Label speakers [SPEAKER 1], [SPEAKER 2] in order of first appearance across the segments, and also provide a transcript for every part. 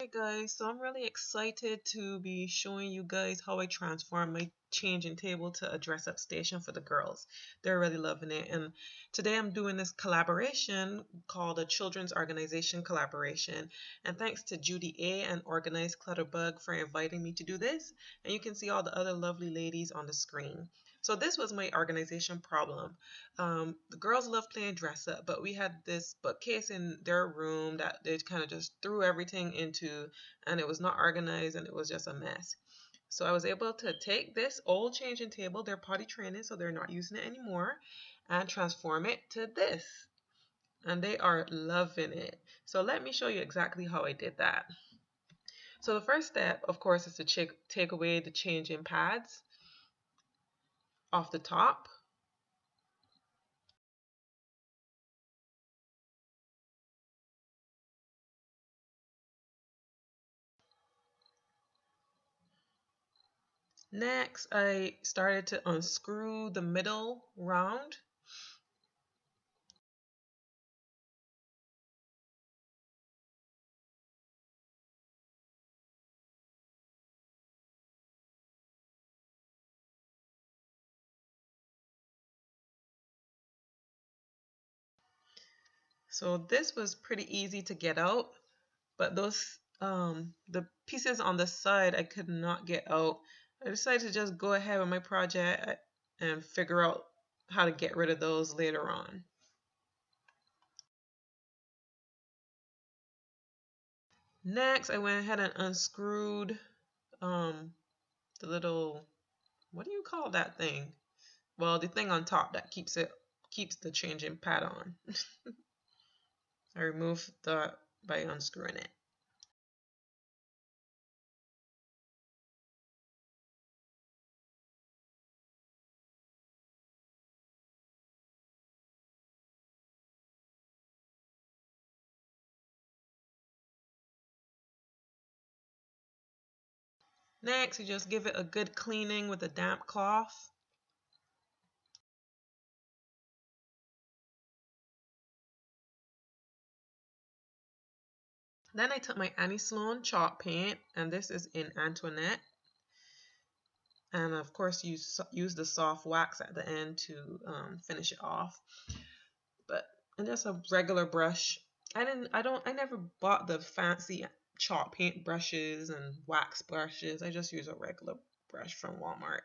[SPEAKER 1] Hey guys, so I'm really excited to be showing you guys how I transform my changing table to a dress up station for the girls. They're really loving it, and today I'm doing this collaboration called a children's organization collaboration, and thanks to Jady A and Organized Clutterbug for inviting me to do this, and you can see all the other lovely ladies on the screen. So this was my organization problem. The girls love playing dress up, but we had this bookcase in their room that they kind of just threw everything into, and it was not organized and it was just a mess. So I was able to take this old changing table, they're potty training, so they're not using it anymore, and transform it to this. And they are loving it. So let me show you exactly how I did that. So the first step, of course, is to take away the changing pads off the top. Next, I started to unscrew the middle round. So this was pretty easy to get out, but those the pieces on the side I could not get out. I decided to just go ahead with my project and figure out how to get rid of those later on. Next, I went ahead and unscrewed the little, what do you call that thing? Well, the thing on top that keeps the changing pad on. I removed that by unscrewing it. Next, you just give it a good cleaning with a damp cloth. Then I took my Annie Sloan chalk paint, and this is in Antoinette. And of course, use the soft wax at the end to finish it off. And just a regular brush. I never bought the fancy chalk paint brushes and wax brushes. I just use a regular brush from Walmart.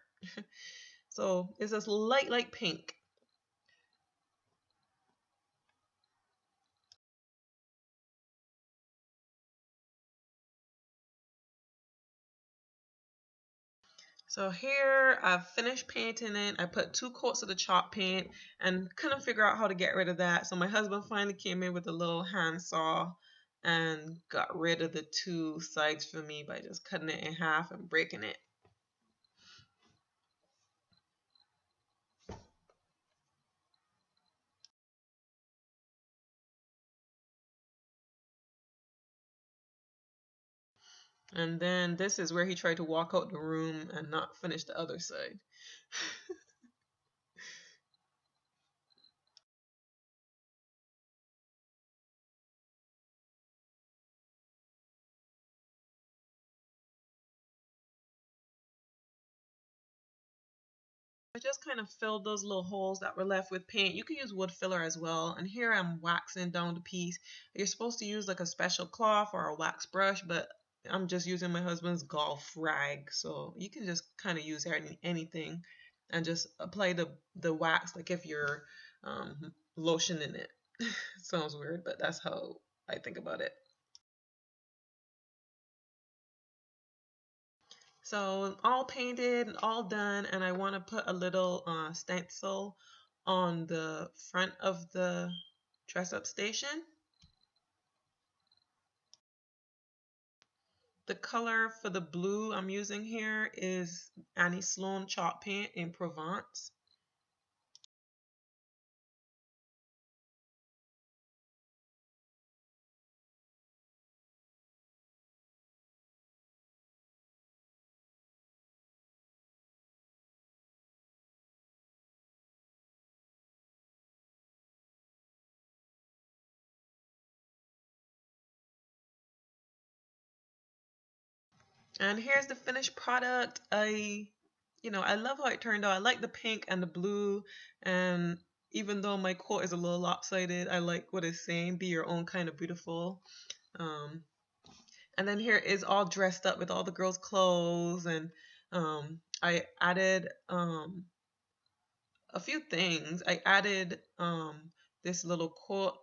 [SPEAKER 1] So it's this light pink. So here I've finished painting it. I put 2 coats of the chalk paint and couldn't figure out how to get rid of that. So my husband finally came in with a little handsaw and got rid of the 2 sides for me by just cutting it in half and breaking it. And then this is where he tried to walk out the room and not finish the other side. I just kind of filled those little holes that were left with paint. You could use wood filler as well. And here I'm waxing down the piece. You're supposed to use like a special cloth or a wax brush, but I'm just using my husband's golf rag. So you can just kind of use anything and just apply the wax like if you're lotioning it. Sounds weird, but that's how I think about it. So all painted, all done, and I want to put a little stencil on the front of the dress up station. The color for the blue I'm using here is Annie Sloan chalk paint in Provence. And here's the finished product. I love how it turned out. I like the pink and the blue, and even though my quote is a little lopsided, I like what it's saying, be your own kind of beautiful. Um, and then here is all dressed up with all the girls' clothes, and I added a few things. I added this little quote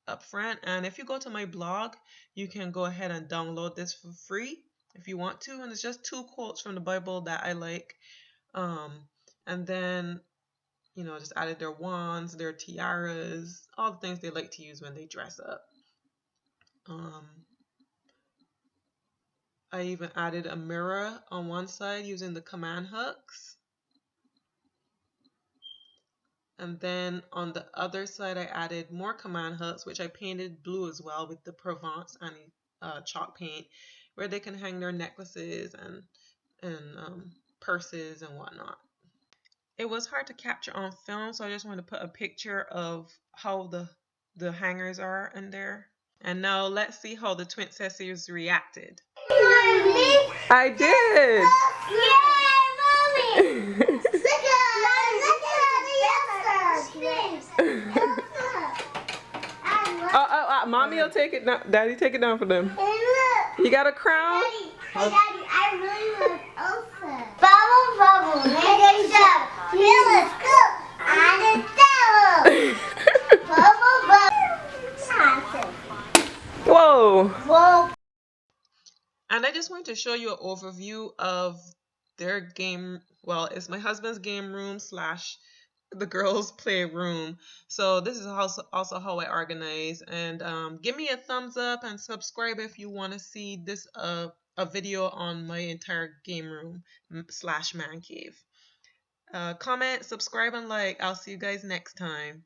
[SPEAKER 1] up front, and if you go to my blog, you can go ahead and download this for free if you want to, and it's just 2 quotes from the Bible that I like. um, and then just added their wands, their tiaras, all the things they like to use when they dress up. I even added a mirror on one side using the command hooks. And then on the other side, I added more command hooks, which I painted blue as well with the Provence and chalk paint, where they can hang their necklaces and purses and whatnot. It was hard to capture on film, so I just wanted to put a picture of how the hangers are in there. And now let's see how the twin sisters reacted. I did. Mommy will take it down. Daddy, take it down for them. You got a crown?
[SPEAKER 2] Daddy, I really love Elsa. Bubble, bubble, make it up. Feel it, cook, and the devil. Bubble, bubble.
[SPEAKER 1] Whoa.
[SPEAKER 2] Whoa.
[SPEAKER 1] And I just wanted to show you an overview of their game. Well, it's my husband's game room / the girls' playroom. So this is also how I organize. And give me a thumbs up and subscribe if you want to see this a video on my entire game room / man cave. Comment, subscribe, and like. I'll see you guys next time.